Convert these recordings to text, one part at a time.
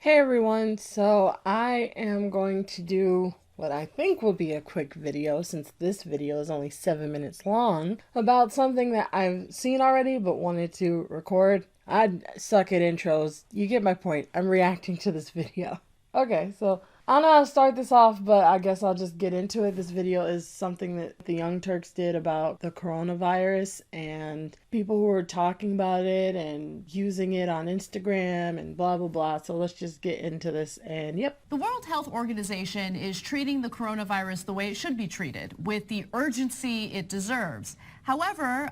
Hey everyone, so I am going to do what I think will be a quick video, since this video is only 7 minutes long, about something that I've seen already but wanted to record. I suck at intros. You get my point. I'm reacting to this video. Okay, so I don't know how to start this off, but I guess I'll just get into it. This video is something that the Young Turks did about the coronavirus and people who were talking about it and using it on Instagram and blah, blah, blah. So let's just get into this and yep. The World Health Organization is treating the coronavirus the way it should be treated, with the urgency it deserves. However,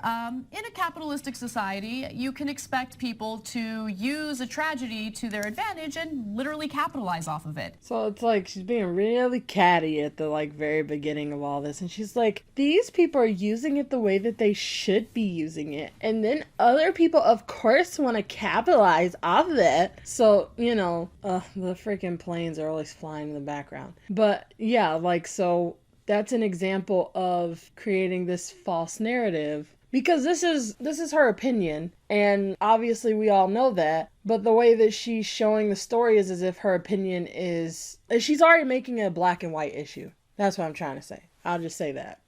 in a capitalistic society, you can expect people to use a tragedy to their advantage and literally capitalize off of it. So it's like she's being really catty at the very beginning of all this, and she's like, these people are using it the way that they should be using it, and then other people of course want to capitalize off of it. So the freaking planes are always flying in the background, but yeah, so that's an example of creating this false narrative, because this is her opinion, and obviously we all know that, but the way that she's showing the story is as if her opinion is, she's already making it a black and white issue. That's what I'm trying to say. I'll just say that.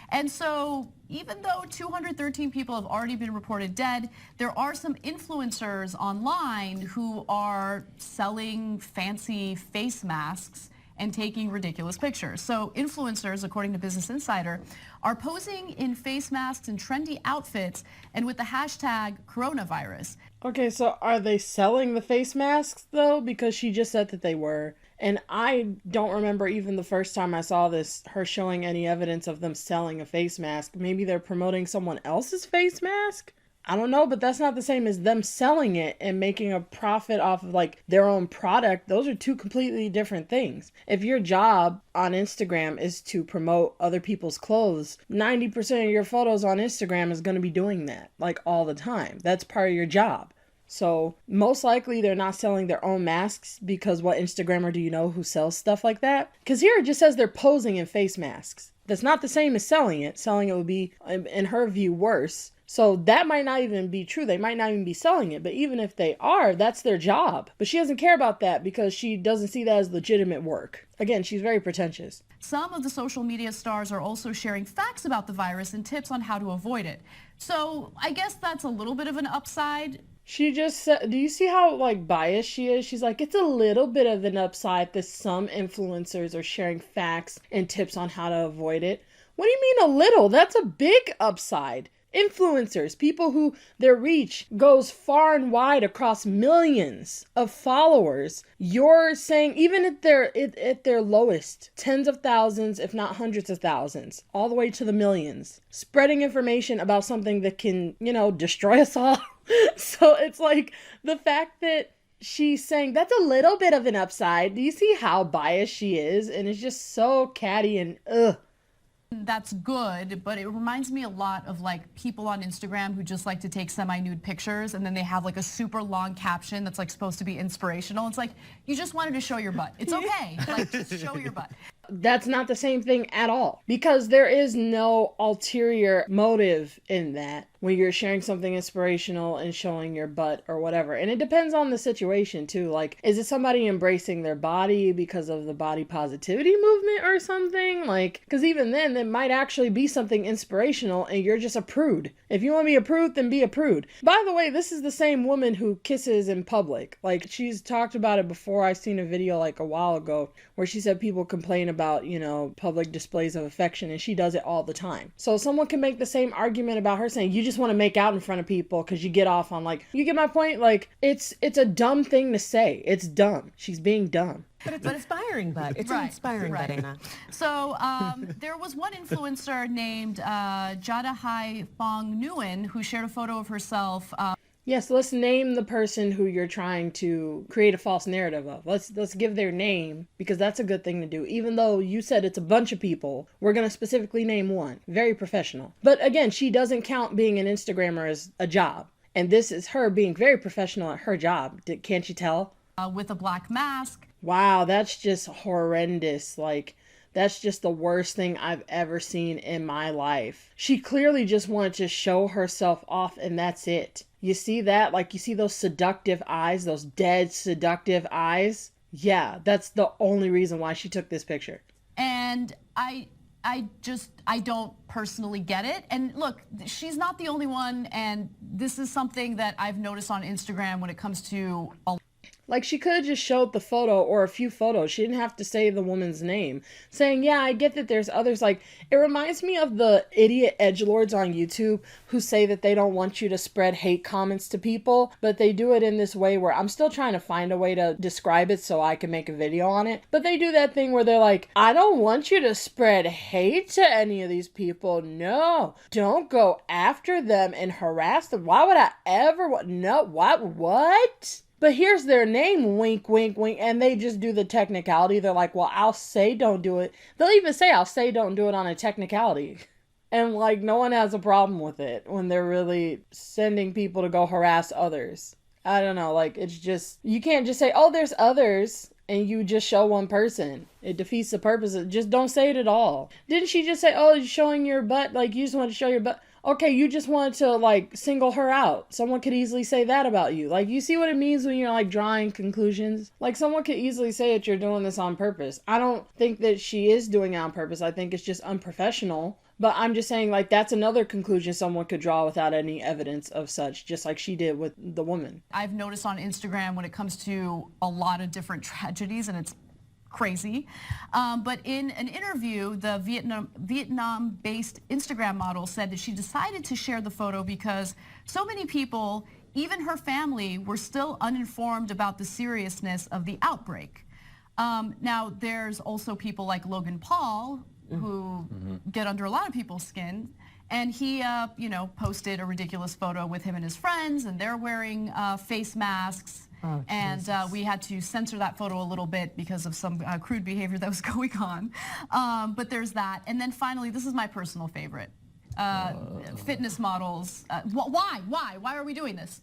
And so even though 213 people have already been reported dead, there are some influencers online who are selling fancy face masks and taking ridiculous pictures. So influencers, according to Business Insider, are posing in face masks and trendy outfits and with the hashtag coronavirus. Okay, so are they selling the face masks though? Because she just said that they were. And I don't remember even the first time I saw this, her showing any evidence of them selling a face mask. Maybe they're promoting someone else's face mask? I don't know, but that's not the same as them selling it and making a profit off of their own product. Those are two completely different things. If your job on Instagram is to promote other people's clothes, 90% of your photos on Instagram is going to be doing that all the time. That's part of your job. So most likely they're not selling their own masks, because what Instagrammer do you know who sells stuff like that? Because here it just says they're posing in face masks. That's not the same as selling it. Selling it would be, in her view, worse. So that might not even be true. They might not even be selling it. But even if they are, that's their job. But she doesn't care about that because she doesn't see that as legitimate work. Again, she's very pretentious. Some of the social media stars are also sharing facts about the virus and tips on how to avoid it. So I guess that's a little bit of an upside. She just said, do you see how biased she is? She's like, it's a little bit of an upside that some influencers are sharing facts and tips on how to avoid it. What do you mean a little? That's a big upside. Influencers, people who their reach goes far and wide across millions of followers. You're saying even at their lowest, tens of thousands, if not hundreds of thousands, all the way to the millions, spreading information about something that can, destroy us all. So it's the fact that she's saying that's a little bit of an upside. Do you see how biased she is? And it's just so catty and ugh. That's good, but it reminds me a lot of people on Instagram who just like to take semi-nude pictures, and then they have a super long caption that's supposed to be inspirational. It's you just wanted to show your butt. It's okay. Just show your butt. That's not the same thing at all, because there is no ulterior motive in that when you're sharing something inspirational and showing your butt or whatever. And it depends on the situation too. Is it somebody embracing their body because of the body positivity movement or something? Because even then it might actually be something inspirational and you're just a prude. If you want to be a prude, then be a prude. By the way, this is the same woman who kisses in public. She's talked about it before. I seen a video a while ago where she said people complain about, public displays of affection, and she does it all the time. So someone can make the same argument about her saying, you just want to make out in front of people because you get off on you get my point? It's a dumb thing to say. It's dumb. She's being dumb. But it's inspiring, but it's inspiring, but Anna. So there was one influencer named Jadahai Fong Nguyen who shared a photo of herself. Yes, let's name the person who you're trying to create a false narrative of. Let's give their name, because that's a good thing to do. Even though you said it's a bunch of people, we're going to specifically name one. Very professional. But again, she doesn't count being an Instagrammer as a job. And this is her being very professional at her job. Can't you tell? With a black mask. Wow, that's just horrendous. That's just the worst thing I've ever seen in my life. She clearly just wanted to show herself off, and that's it. You see that? Like, you see those seductive eyes, those dead seductive eyes? Yeah, that's the only reason why she took this picture. And I don't personally get it. And look, she's not the only one, and this is something that I've noticed on Instagram when it comes to like, she could have just showed the photo or a few photos. She didn't have to say the woman's name. Saying, yeah, I get that there's others. Like, it reminds me of the idiot edgelords on YouTube who say that they don't want you to spread hate comments to people, but they do it in this way where I'm still trying to find a way to describe it so I can make a video on it. But they do that thing where they're like, I don't want you to spread hate to any of these people. No, don't go after them and harass them. Why would I ever want? No, what? But here's their name, wink, wink, wink, and they just do the technicality. They're like, well, I'll say don't do it. They'll even say, I'll say don't do it on a technicality. And, like, no one has a problem with it when they're really sending people to go harass others. I don't know, like, it's just, you can't just say, oh, there's others, and you just show one person. It defeats the purpose. Just don't say it at all. Didn't she just say, oh, you're showing your butt, like, you just want to show your butt? Okay, you just wanted to, like, single her out. Someone could easily say that about you. Like, you see what it means when you're, like, drawing conclusions? Like, someone could easily say that you're doing this on purpose. I don't think that she is doing it on purpose. I think it's just unprofessional. But I'm just saying, like, that's another conclusion someone could draw without any evidence of such, just like she did with the woman. I've noticed on Instagram when it comes to a lot of different tragedies, and it's crazy. But in an interview, the Vietnam-based Instagram model said that she decided to share the photo because so many people, even her family, were still uninformed about the seriousness of the outbreak. Now, there's also people like Logan Paul who get under a lot of people's skin. And he, posted a ridiculous photo with him and his friends, and they're wearing face masks. Oh, and we had to censor that photo a little bit because of some crude behavior that was going on. But there's that. And then finally, this is my personal favorite. Fitness models. Why? Why are we doing this?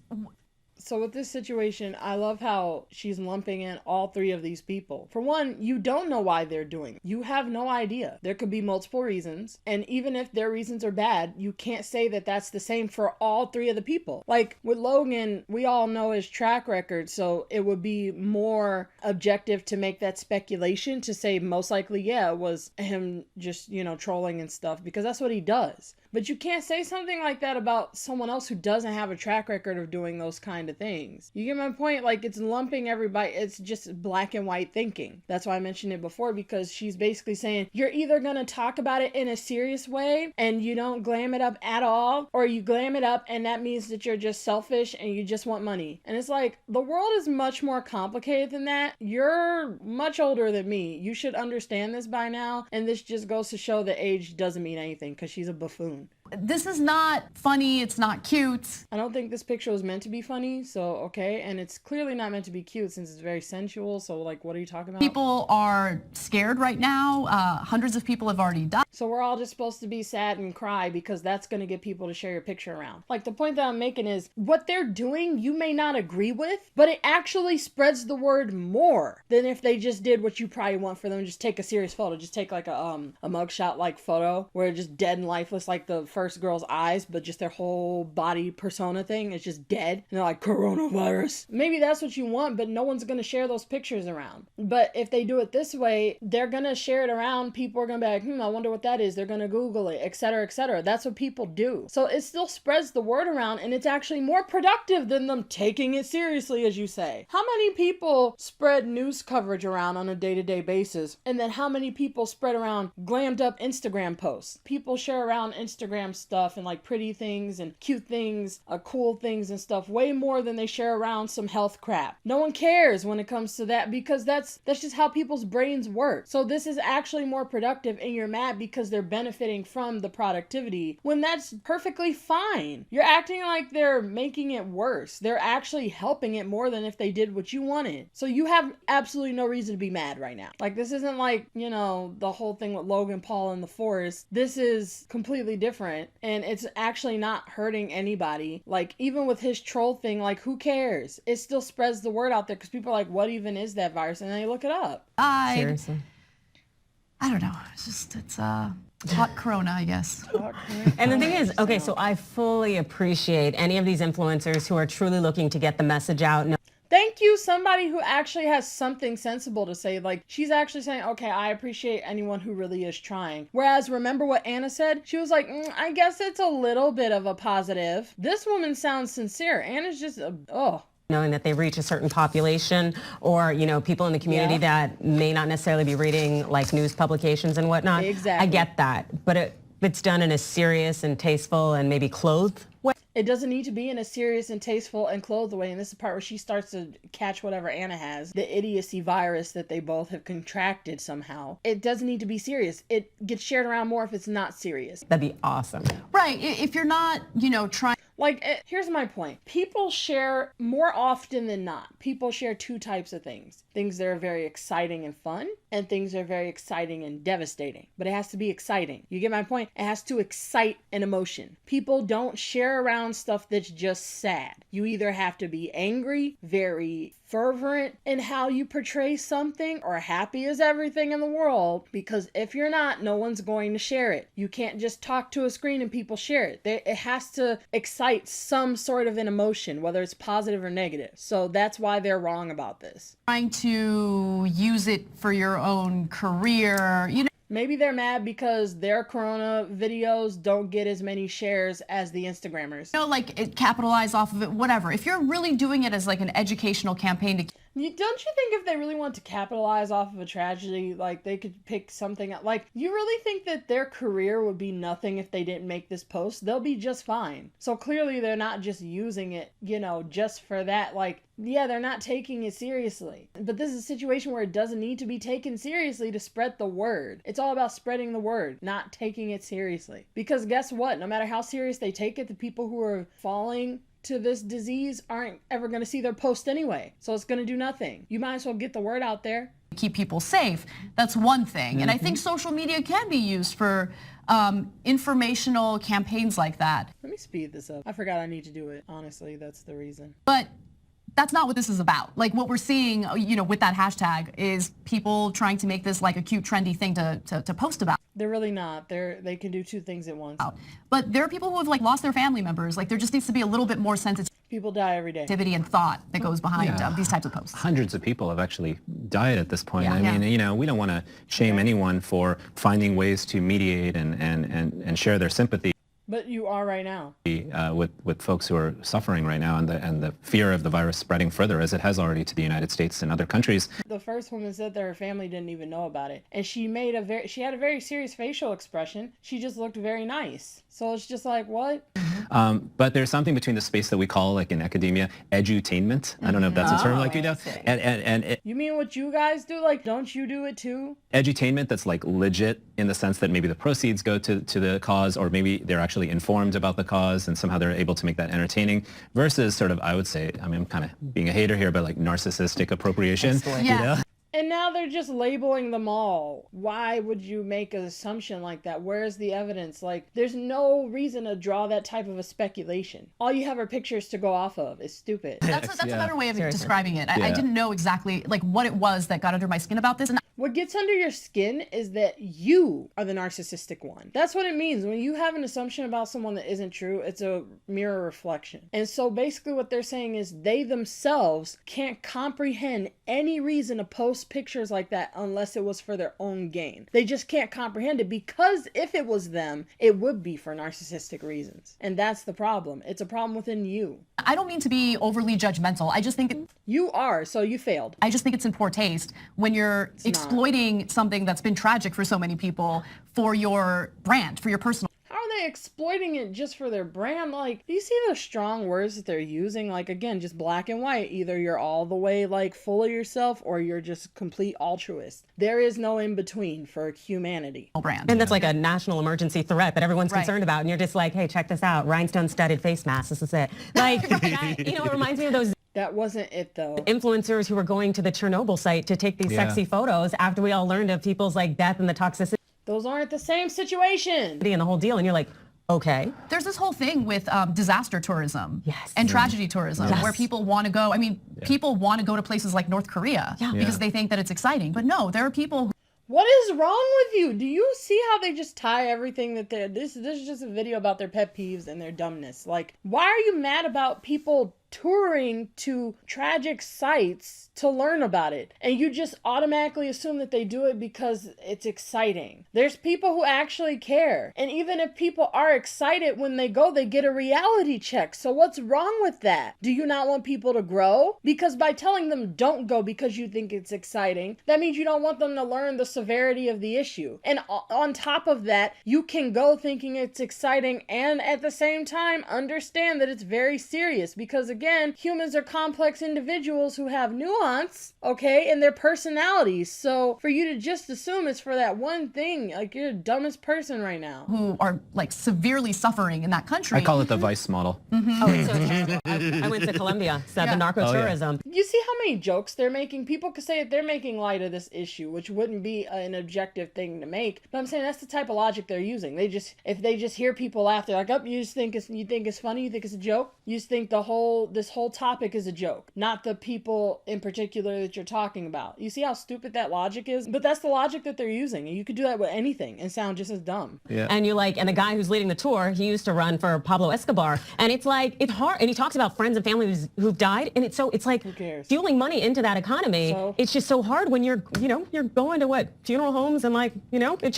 So with this situation, I love how she's lumping in all three of these people. For one, you don't know why they're doing it. You have no idea. There could be multiple reasons. And even if their reasons are bad, you can't say that that's the same for all three of the people. Like with Logan, we all know his track record. So it would be more objective to make that speculation to say most likely, yeah, it was him just, trolling and stuff, because that's what he does. But you can't say something like that about someone else who doesn't have a track record of doing those kind of things. You get my point? Like, it's lumping everybody. It's just black and white thinking. That's why I mentioned it before, because she's basically saying you're either going to talk about it in a serious way and you don't glam it up at all, or you glam it up and that means that you're just selfish and you just want money. And it's like, the world is much more complicated than that. You're much older than me. You should understand this by now. And this just goes to show that age doesn't mean anything, because she's a buffoon. This is not funny, it's not cute. I don't think this picture was meant to be funny, so okay, and it's clearly not meant to be cute since it's very sensual, so like, what are you talking about? People are scared right now. Hundreds of people have already died. So we're all just supposed to be sad and cry because that's going to get people to share your picture around. Like, the point that I'm making is, what they're doing you may not agree with, but it actually spreads the word more than if they just did what you probably want for them. Just take a serious photo. Just take like a mugshot like photo where it's just dead and lifeless, like the first girl's eyes, but just their whole body persona thing is just dead. And they're like, coronavirus. Maybe that's what you want, but no one's going to share those pictures around. But if they do it this way, they're going to share it around. People are going to be like, I wonder what that is. They're going to Google it, etc., etc. That's what people do. So it still spreads the word around, and it's actually more productive than them taking it seriously, as you say. How many people spread news coverage around on a day-to-day basis? And then how many people spread around glammed up Instagram posts? People share around Instagram stuff and like pretty things and cute things, cool things and stuff way more than they share around some health crap. No one cares when it comes to that, because that's just how people's brains work. So this is actually more productive, and you're mad because they're benefiting from the productivity when that's perfectly fine. You're acting like they're making it worse. They're actually helping it more than if they did what you wanted. So you have absolutely no reason to be mad right now. Like, this isn't like, the whole thing with Logan Paul in the forest. This is completely different, and it's actually not hurting anybody. Like, even with his troll thing, like, who cares? It still spreads the word out there because people are like, what even is that virus? And they look it up. Seriously. I don't know. It's hot Corona, I guess. And the thing is, okay, so I fully appreciate any of these influencers who are truly looking to get the message out. Thank you, somebody who actually has something sensible to say. Like, she's actually saying, okay, I appreciate anyone who really is trying. Whereas, remember what Anna said? She was like, I guess it's a little bit of a positive. This woman sounds sincere. Anna's just, knowing that they reach a certain population or, you know, people in the community that may not necessarily be reading like news publications and whatnot. Exactly. I get that. But it's done in a serious and tasteful and maybe clothed way. It doesn't need to be in a serious and tasteful and clothed way. And this is the part where she starts to catch whatever Anna has, the idiocy virus that they both have contracted somehow. It doesn't need to be serious. It gets shared around more if it's not serious. That'd be awesome. Right. If you're not, you know, trying. Like, here's my point. People share more often than not. People share two types of things. Things that are very exciting and fun, and things that are very exciting and devastating. But it has to be exciting. You get my point? It has to excite an emotion. People don't share around stuff that's just sad. You either have to be angry, very fervent in how you portray something, or happy as everything in the world, because if you're not, no one's going to share it. You can't just talk to a screen and people share it. It has to excite some sort of an emotion, whether it's positive or negative. So that's why they're wrong about this. Trying to use it for your own career, you know. Maybe they're mad because their Corona videos don't get as many shares as the Instagrammers. You know, like it capitalize off of it, whatever. If you're really doing it as like an educational campaign to Don't you think if they really want to capitalize off of a tragedy, like they could pick something up? Like, you really think that their career would be nothing if they didn't make this post? They'll be just fine. So clearly they're not just using it, you know, just for that. Like, yeah, they're not taking it seriously. But this is a situation where it doesn't need to be taken seriously to spread the word. It's all about spreading the word, not taking it seriously. Because guess what? No matter how serious they take it, the people who are falling to this disease aren't ever going to see their post anyway. So it's going to do nothing. You might as well get the word out there. Keep people safe. That's one thing. And I think social media can be used for informational campaigns like that. Let me speed this up. I forgot I need to do it. Honestly, that's the reason. But that's not what this is about. Like what we're seeing, you know, with that hashtag is people trying to make this like a cute, trendy thing to post about. They're really not. They can do two things at once. But there are people who have like lost their family members. Like there just needs to be a little bit more sensitivity. People die every day. And thought that goes behind these types of posts. Hundreds of people have actually died at this point. Yeah. I mean, you know, we don't want to shame anyone for finding ways to mediate and share their sympathy. But you are right now. With folks who are suffering right now and the fear of the virus spreading further as it has already to the United States and other countries. The first woman said that her family didn't even know about it. And she had a very serious facial expression. She just looked very nice. So it's just like, what? But there's something between the space that we call, like in academia, edutainment. I don't know if that's a term, like, you know. And you mean what you guys do? Like, don't you do it too? Edutainment that's like legit in the sense that maybe the proceeds go to the cause, or maybe they're actually informed about the cause and somehow they're able to make that entertaining, versus sort of, I would say, I mean, I'm kind of being a hater here, but like narcissistic appropriation. You know? And now they're just labeling them all. Why would you make an assumption like that? Where's the evidence? Like, there's no reason to draw that type of a speculation. All you have are pictures to go off of. It's stupid. That's a better way of describing it. I didn't know exactly like what it was that got under my skin about this. And what gets under your skin is that you are the narcissistic one. That's what it means. When you have an assumption about someone that isn't true, it's a mirror reflection. And so basically what they're saying is they themselves can't comprehend any reason to post pictures like that unless it was for their own gain. They just can't comprehend it, because if it was them, it would be for narcissistic reasons. And that's the problem. It's a problem within you. I don't mean to be overly judgmental. I just think you are, so you failed. I just think it's in poor taste when you're exploiting something that's been tragic for so many people for your brand, for your personal. How are they exploiting it just for their brand? Like, do you see the strong words that they're using? Like, again, just black and white. Either you're all the way like full of yourself or you're just complete altruist. There is no in between for humanity. Brand. And that's like a national emergency threat that everyone's concerned about. And you're just like, hey, check this out. Rhinestone studded face mask. This is it. Like, you know, it reminds me of those That wasn't it though. influencers who were going to the Chernobyl site to take these sexy photos after we all learned of people's like death and the toxicity. Those aren't the same situation. And the whole deal. And you're like, okay. There's this whole thing with disaster tourism and tragedy tourism where people want to go. I mean, people want to go to places like North Korea because they think that it's exciting. But no, there are people What is wrong with you? Do you see how they just tie everything that they're... This is just a video about their pet peeves and their dumbness. Like, why are you mad about people touring to tragic sites to learn about it, and you just automatically assume that they do it because it's exciting? There's people who actually care, and even if people are excited when they go, they get a reality check. So what's wrong with that? Do you not want people to grow? Because by telling them don't go because you think it's exciting, that means you don't want them to learn the severity of the issue. And on top of that, you can go thinking it's exciting and at the same time understand that it's very serious, because again, humans are complex individuals who have nuance, okay, in their personalities. So for you to just assume it's for that one thing, like, you're the dumbest person right now. Who are like severely suffering in that country. I call it the Vise Model. Oh, it's so terrible. I went to Colombia, so the narco-tourism. You see how many jokes they're making? People could say that they're making light of this issue, which wouldn't be an objective thing to make. But I'm saying that's the type of logic they're using. If they just hear people laugh, they're like, oh, you think it's funny? You think it's a joke? You just think this whole topic is a joke, not the people in particular that you're talking about. You see how stupid that logic is? But that's the logic that they're using. And you could do that with anything and sound just as dumb. Yeah. And and the guy who's leading the tour, he used to run for Pablo Escobar. And it's like, it's hard. And he talks about friends and families who've died. And it's like Who cares? fueling money into that economy. So, it's just so hard when you're going to funeral homes and it's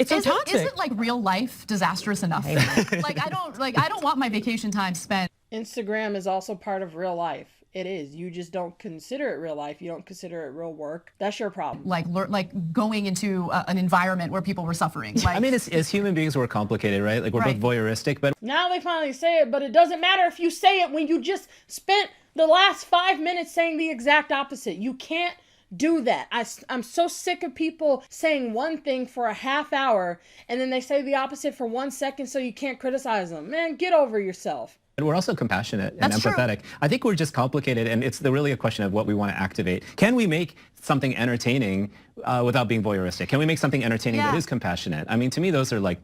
so toxic. Isn't like real life disastrous enough? I don't want my vacation time spent. Instagram is also part of real life. It is. You just don't consider it real life. You don't consider it real work. That's your problem. Like going into an environment where people were suffering. I mean, as human beings, we're complicated, right? Like, we're both voyeuristic, but... Now they finally say it, but it doesn't matter if you say it when you just spent the last 5 minutes saying the exact opposite. You can't do that. I'm so sick of people saying one thing for a half hour and then they say the opposite for 1 second so you can't criticize them. Man, get over yourself. But we're also compassionate and empathetic. True. I think we're just complicated, and it's really a question of what we want to activate. Can we make something entertaining without being voyeuristic? Can we make something entertaining that is compassionate? I mean, to me, those are like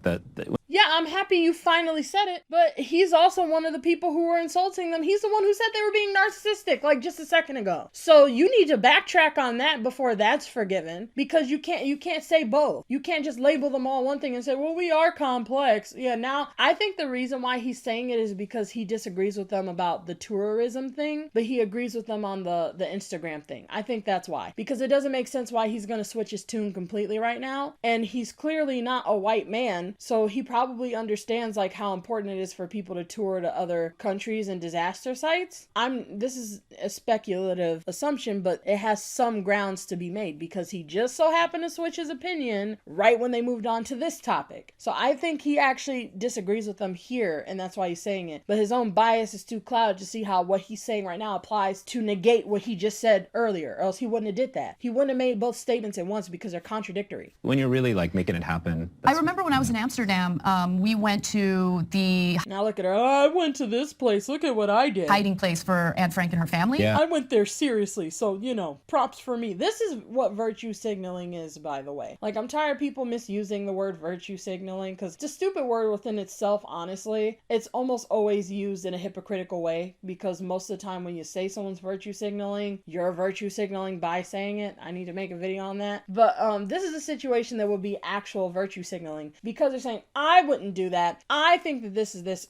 Yeah, I'm happy you finally said it, but he's also one of the people who were insulting them. He's the one who said they were being narcissistic like just a second ago. So you need to backtrack on that before that's forgiven, because you can't say both. You can't just label them all one thing and say, well, we are complex. Yeah, now I think the reason why he's saying it is because he disagrees with them about the tourism thing, but he agrees with them on the Instagram thing. I think that's why, because it doesn't make sense why he's going to switch his tune completely right now. And he's clearly not a white man, so he probably understands like how important it is for people to tour to other countries and disaster sites. This is a speculative assumption, but it has some grounds to be made because he just so happened to switch his opinion right when they moved on to this topic. So I think he actually disagrees with them here, and that's why he's saying it. But his own bias is too clouded to see how what he's saying right now applies to negate what he just said earlier, or else he wouldn't have did that. He wouldn't have made both statements at once because they're contradictory. When you're really like making it happen. I remember when I was in Amsterdam, we went to the... Now look at her. Oh, I went to this place. Look at what I did. Hiding place for Anne Frank and her family. Yeah. I went there seriously. So, props for me. This is what virtue signaling is, by the way. Like, I'm tired of people misusing the word virtue signaling because it's a stupid word within itself, honestly. It's almost always used in a hypocritical way because most of the time when you say someone's virtue signaling, you're virtue signaling by saying it. I need to make a video on that. But this is a situation that would be actual virtue signaling because they're saying, I wouldn't do that. I think that this is this.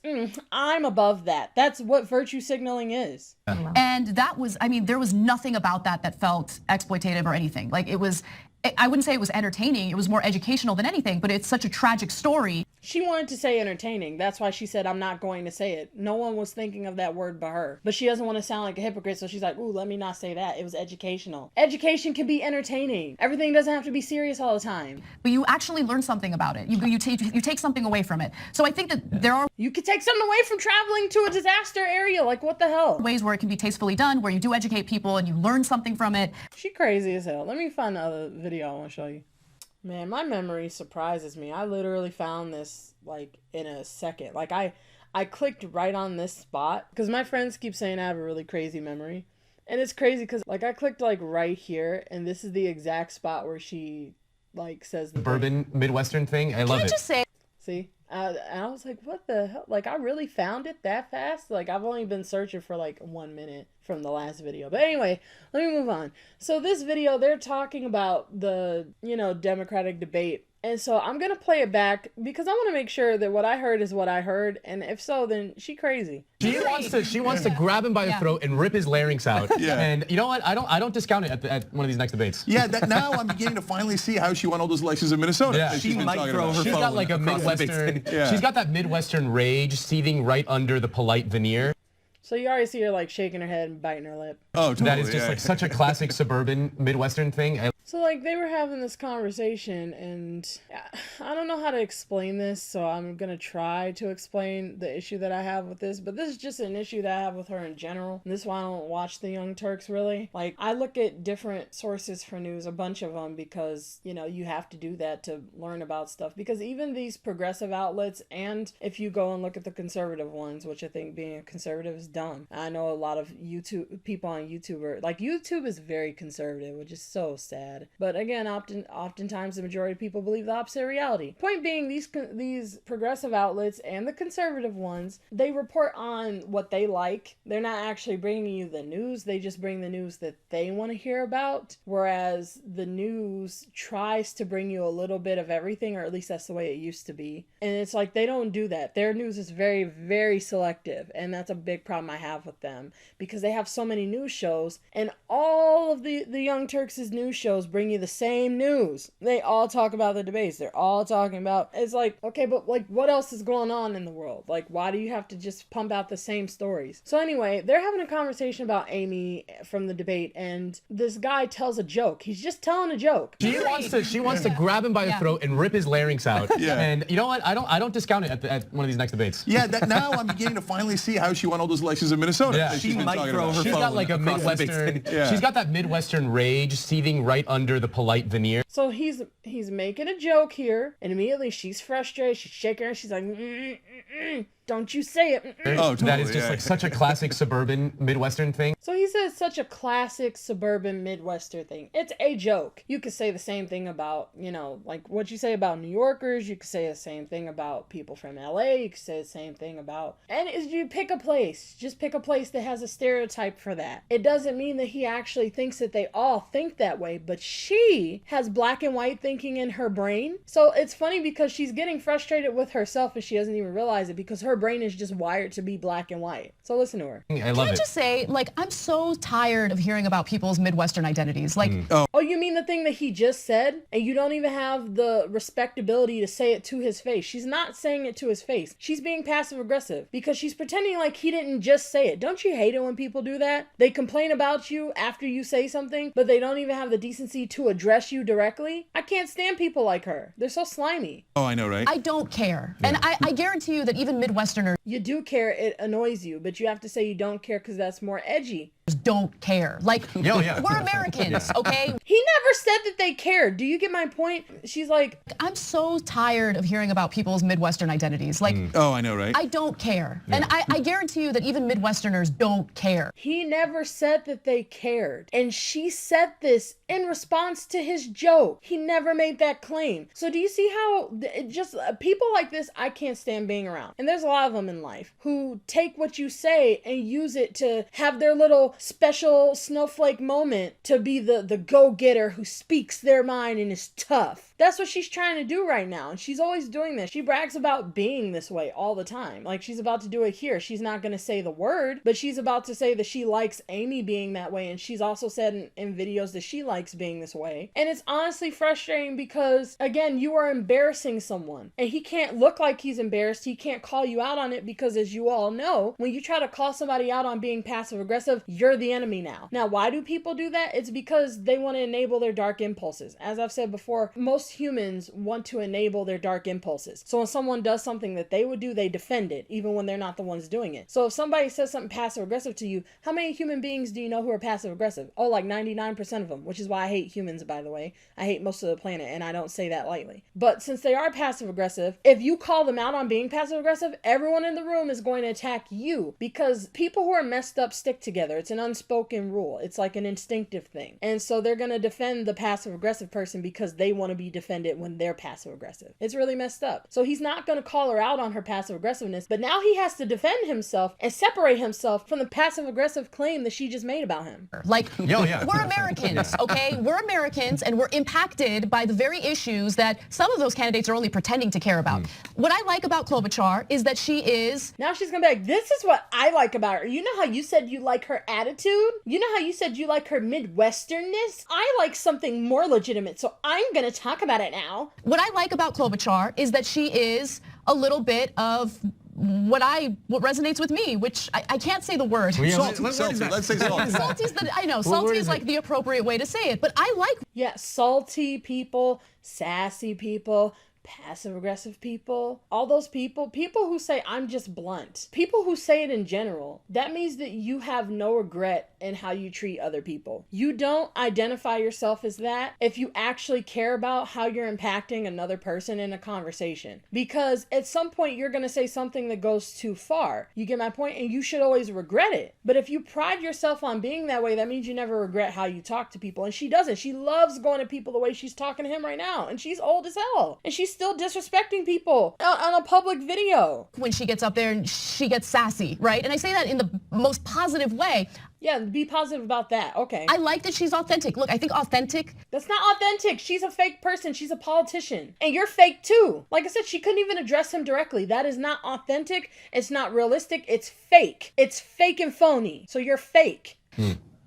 I'm above that. That's what virtue signaling is. And that was, there was nothing about that felt exploitative or anything. Like I wouldn't say it was entertaining. It was more educational than anything, but it's such a tragic story. She wanted to say entertaining. That's why she said, I'm not going to say it. No one was thinking of that word but her. But she doesn't want to sound like a hypocrite, so she's like, ooh, let me not say that. It was educational. Education can be entertaining. Everything doesn't have to be serious all the time. But you actually learn something about it. You take something away from it. So I think that there are... You could take something away from traveling to a disaster area. Like, what the hell? Ways where it can be tastefully done, where you do educate people and you learn something from it. She crazy as hell. Let me find the other video I want to show you. Man, my memory surprises me. I literally found this like in a second. Like I clicked right on this spot because my friends keep saying I have a really crazy memory. And it's crazy because like I clicked like right here and this is the exact spot where she like says the bourbon Midwestern thing. I love it. Just say See? And I was like, what the hell? Like, I really found it that fast? Like, I've only been searching for like 1 minute from the last video. But anyway, let me move on. So this video, they're talking about the, Democratic debate. And so I'm going to play it back because I want to make sure that what I heard is what I heard. And if so, then she crazy. She wants to grab him by the throat and rip his larynx out. Yeah. And you know what? I don't discount it at one of these next debates. Yeah, now I'm beginning to finally see how she won all those elections in Minnesota. Yeah. She might throw her She's got like a Midwestern. Yeah. She's got that Midwestern rage seething right under the polite veneer. So you already see her like shaking her head and biting her lip. Oh, totally. That is just like such a classic suburban Midwestern thing. So like they were having this conversation and I don't know how to explain this, so I'm going to try to explain the issue that I have with this, but this is just an issue that I have with her in general. And this is why I don't watch the Young Turks really. Like I look at different sources for news, a bunch of them, because you have to do that to learn about stuff, because even these progressive outlets, and if you go and look at the conservative ones, which I think being a conservative is dumb. I know a lot of people on YouTube like YouTube is very conservative, which is so sad. But again, oftentimes the majority of people believe the opposite of reality. Point being, these progressive outlets and the conservative ones, they report on what they like. They're not actually bringing you the news. They just bring the news that they want to hear about. Whereas the news tries to bring you a little bit of everything, or at least that's the way it used to be. And it's like they don't do that. Their news is very, very selective. And that's a big problem I have with them, because they have so many news shows, and all of the Young Turks' news shows bring you the same news. They all talk about the debates. They're all talking about, it's like, okay, but like what else is going on in the world? Like, why do you have to just pump out the same stories? So anyway, they're having a conversation about Amy from the debate, and this guy tells a joke. He's just telling a joke. She wants to grab him by the throat and rip his larynx out. Yeah. And you know what? I don't discount it at one of these next debates. Yeah, now I'm beginning to finally see how she won all those elections in Minnesota. Yeah. She might throw her She's got like a Midwestern. Yeah. She's got that Midwestern rage seething right under the polite veneer. So he's making a joke here, and immediately she's frustrated. She's shaking her. She's like, don't you say it. Oh, totally. That is just like such a classic suburban Midwestern thing. So he says such a classic suburban Midwestern thing. It's a joke. You could say the same thing about, like what you say about New Yorkers. You could say the same thing about people from LA. You could say the same thing about, and you pick a place. Just pick a place that has a stereotype for that. It doesn't mean that he actually thinks that they all think that way, but she has black and white thinking in her brain. So it's funny because she's getting frustrated with herself and she doesn't even realize it, because her brain is just wired to be black and white. So listen to her. I love Can I it. just say, like, I'm so tired of hearing about people's Midwestern identities. Like, Oh, you mean the thing that he just said? And you don't even have the respectability to say it to his face. She's not saying it to his face. She's being passive aggressive because she's pretending like he didn't just say it. Don't you hate it when people do that? They complain about you after you say something, but they don't even have the decency to address you directly. I can't stand people like her. They're so slimy. Oh, I know, right? I don't care. And I guarantee you that even Midwesterners You do care, it annoys you, but you have to say you don't care because that's more edgy. don't care. Like, yeah. we're Americans, okay? He never said that they cared. Do you get my point? She's like, I'm so tired of hearing about people's Midwestern identities. Like, Oh, I know, right? I don't care. And I guarantee you that even Midwesterners don't care. he never said that they cared. And she said this in response to his joke. He never made that claim. So do you see how people like this, I can't stand being around. And there's a lot of them in life who take what you say and use it to have their little special snowflake moment to be the go-getter who speaks their mind and is tough. That's what she's trying to do right now. And she's always doing this. She brags about being this way all the time. Like, she's about to do it here. She's not going to say the word, but she's about to say that she likes Amy being that way. And she's also said in videos that she likes being this way. And it's honestly frustrating because, again, you are embarrassing someone. And he can't look like he's embarrassed. He can't call you out on it because, as you all know, when you try to call somebody out on being passive aggressive, you're the enemy now. Now, why do people do that? It's because they want to enable their dark impulses. As I've said before, most humans want to enable their dark impulses. So when someone does something that they would do, they defend it, even when they're not the ones doing it. So if somebody says something passive aggressive to you, how many human beings do you know who are passive aggressive? Oh, like 99% of them, which is why I hate humans, by the way. I hate most of the planet, and I don't say that lightly. But since they are passive aggressive, if you call them out on being passive aggressive, everyone in the room is going to attack you, because people who are messed up stick together. It's an an unspoken rule. It's like an instinctive thing. And so they're going to defend the passive aggressive person because they want to be defended when they're passive aggressive. It's really messed up. So he's not going to call her out on her passive aggressiveness, but now he has to defend himself and separate himself from the passive aggressive claim that she just made about him. Like, yeah. we're Americans, okay? We're Americans, and we're impacted by the very issues that some of those candidates are only pretending to care about. What I like about Klobuchar is that she is... Now she's gonna be like, this is what I like about her. You know how you said you like her attitude? You know how you said you like her Midwesternness? I like something more legitimate, so I'm gonna talk about it now. What I like about Klobuchar is that she is a little bit of what resonates with me, which I can't say the word. Salty. Let's say salty. Salty's salty is like the appropriate way to say it, but I like. Yeah, salty people, sassy people, passive aggressive people, all those people who say I'm just blunt, people who say it in general, that means that you have no regret in how you treat other people. You don't identify yourself as that if you actually care about how you're impacting another person in a conversation, because at some point you're going to say something that goes too far. You get my point? And you should always regret it. But if you pride yourself on being that way, that means you never regret how you talk to people. And she doesn't. She loves going to people the way she's talking to him right now, and she's old as hell, and she's still disrespecting people on a public video. When she gets up there and she gets sassy, right? And I say that in the most positive way. Yeah, be positive about that. Okay. I like that she's authentic. Look, I think authentic. That's not authentic. She's a fake person. She's a politician. And you're fake too. Like I said, she couldn't even address him directly. That is not authentic. It's not realistic. It's fake. It's fake and phony. So you're fake.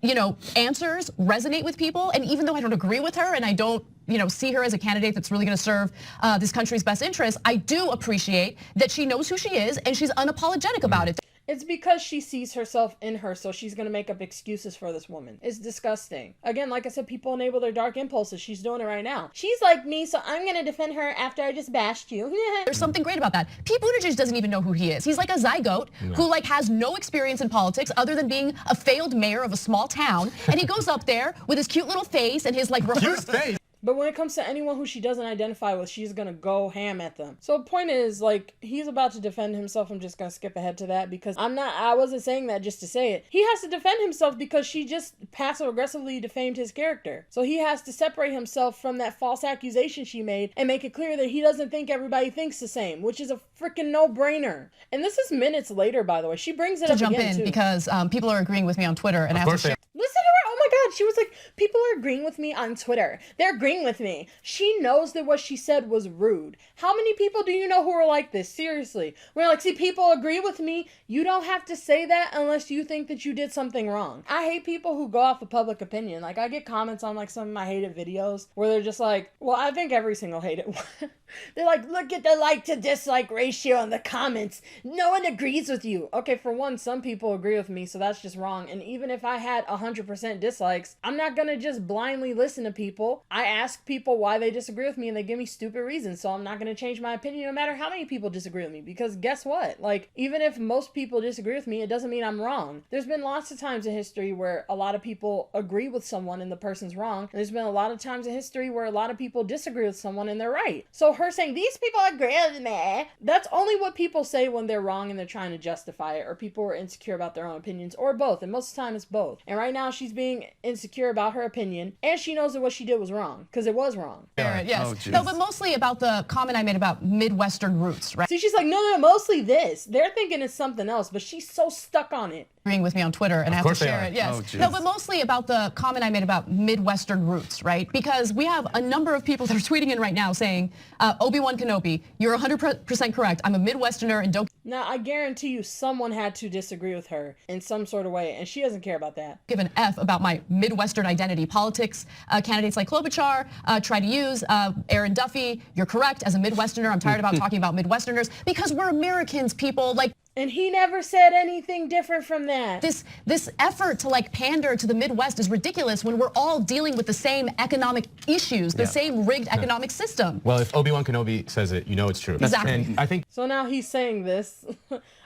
You know, answers resonate with people. And even though I don't agree with her and I don't, see her as a candidate that's really going to serve this country's best interests, I do appreciate that she knows who she is and she's unapologetic about it. It's because she sees herself in her, so she's going to make up excuses for this woman. It's disgusting. Again, like I said, people enable their dark impulses. She's doing it right now. She's like me, so I'm going to defend her after I just bashed you. There's something great about that. Pete Buttigieg doesn't even know who he is. He's like a zygote who has no experience in politics other than being a failed mayor of a small town. And he goes up there with his cute little face and his rehearsed face. But when it comes to anyone who she doesn't identify with, she's gonna go ham at them. So the point is, he's about to defend himself. I'm just gonna skip ahead to that because I wasn't saying that just to say it. He has to defend himself because she just passive aggressively defamed his character. So he has to separate himself from that false accusation she made and make it clear that he doesn't think everybody thinks the same, which is a freaking no-brainer. And this is minutes later, by the way. She brings it up again, too. To jump in, because people are agreeing with me on Twitter, and I have to share. Listen to her. Oh my God. She was like, people are agreeing with me on Twitter. They're agreeing with me. She knows that what she said was rude. How many people do you know who are like this? Seriously. We're like, see, people agree with me. You don't have to say that unless you think that you did something wrong. I hate people who go off of public opinion. I get comments on some of my hated videos where they're just like, well, I think every single hated one. They're like, look at the like to dislike ratio in the comments. No one agrees with you. Okay, for one, some people agree with me, so that's just wrong. And even if I had 100% dislikes, I'm not gonna just blindly listen to people. I ask people why they disagree with me and they give me stupid reasons, so I'm not gonna change my opinion no matter how many people disagree with me, because guess what? Even if most people disagree with me, it doesn't mean I'm wrong. There's been lots of times in history where a lot of people agree with someone and the person's wrong. And there's been a lot of times in history where a lot of people disagree with someone and they're right. So her saying, these people agree with me, that's only what people say when they're wrong and they're trying to justify it, or people are insecure about their own opinions, or both. And most of the time it's both. And right now she's being insecure about her opinion, and she knows that what she did was wrong, because it was wrong. Yes. No, but mostly about the comment I made about Midwestern roots, right? See, she's like, no, mostly this. They're thinking it's something else, but she's so stuck on it. Agreeing with me on Twitter, and I have to share it. Yes. No, but mostly about the comment I made about Midwestern roots, right? Because we have a number of people that are tweeting in right now saying, Obi-Wan Kenobi, you're 100% correct. I'm a Midwesterner and don't. Now, I guarantee you someone had to disagree with her in some sort of way, and she doesn't care about that. Give an F about my Midwestern identity. Politics candidates like Klobuchar try to use Aaron Duffy. You're correct. As a Midwesterner, I'm tired about talking about Midwesterners because we're Americans, people. And he never said anything different from that. This effort to pander to the Midwest is ridiculous when we're all dealing with the same economic issues, the same rigged economic system. Well, if Obi-Wan Kenobi says it, you know it's true. Exactly. And I think so now he's saying this.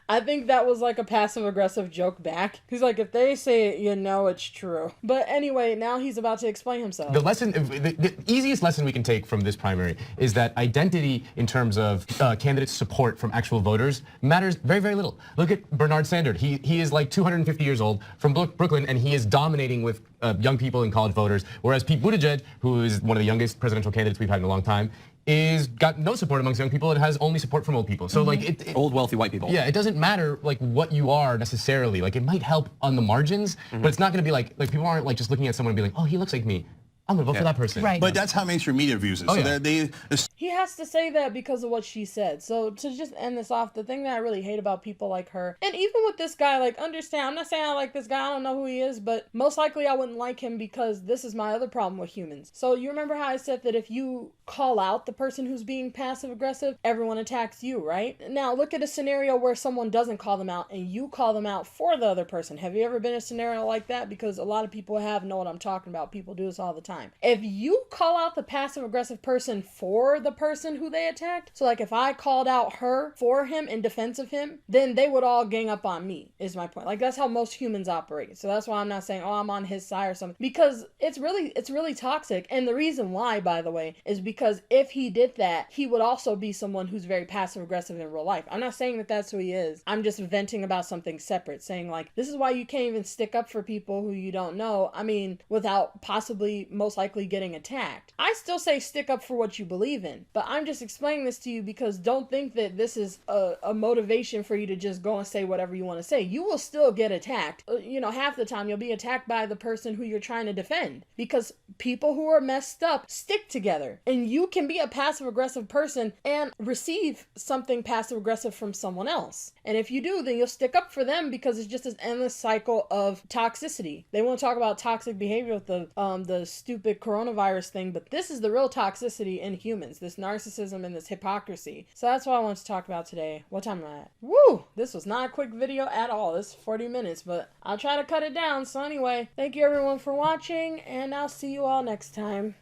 I think that was like a passive-aggressive joke back. He's like, if they say it, you know it's true. But anyway, now he's about to explain himself. The easiest lesson we can take from this primary is that identity in terms of candidate support from actual voters matters very, very little. Look at Bernard Sanders. He is like 250 years old from Brooklyn, and he is dominating with young people and college voters, whereas Pete Buttigieg, who is one of the youngest presidential candidates we've had in a long time, is got no support amongst young people. It has only support from old people. So like old wealthy white people. Yeah, it doesn't matter like what you are necessarily. Like it might help on the margins, but it's not going to be like people aren't like just looking at someone and be like, oh, he looks like me. I'm gonna vote for that person. Right. But that's how mainstream media views it. Oh, So yeah. they He has to say that because of what she said. So to just end this off, the thing that I really hate about people like her, and even with this guy, like, understand, I'm not saying I like this guy, I don't know who he is, but most likely I wouldn't like him because this is my other problem with humans. So you remember how I said that if you call out the person who's being passive aggressive, everyone attacks you, right? Now look at a scenario where someone doesn't call them out and you call them out for the other person. Have you ever been in a scenario like that? Because a lot of people know what I'm talking about. People do this all the time. If you call out the passive aggressive person for the person who they attacked, so like if I called out her for him in defense of him, then they would all gang up on me, is my point. Like that's how most humans operate. So that's why I'm not saying, oh, I'm on his side or something, because it's really toxic. And the reason why, by the way, is because if he did that, he would also be someone who's very passive aggressive in real life. I'm not saying that that's who he is. I'm just venting about something separate, saying like, this is why you can't even stick up for people who you don't know. I mean, without possibly most likely getting attacked. I still say stick up for what you believe in, but I'm just explaining this to you because don't think that this is a motivation for you to just go and say whatever you want to say. You will still get attacked. Half the time you'll be attacked by the person who you're trying to defend, because people who are messed up stick together, and you can be a passive aggressive person and receive something passive aggressive from someone else. And if you do, then you'll stick up for them, because it's just this endless cycle of toxicity. They want to talk about toxic behavior with the stupid coronavirus thing, but this is the real toxicity in humans, this narcissism and this hypocrisy. So that's what I wanted to talk about today. What time am I at? Woo! This was not a quick video at all. This is 40 minutes, but I'll try to cut it down. So anyway, thank you everyone for watching, and I'll see you all next time.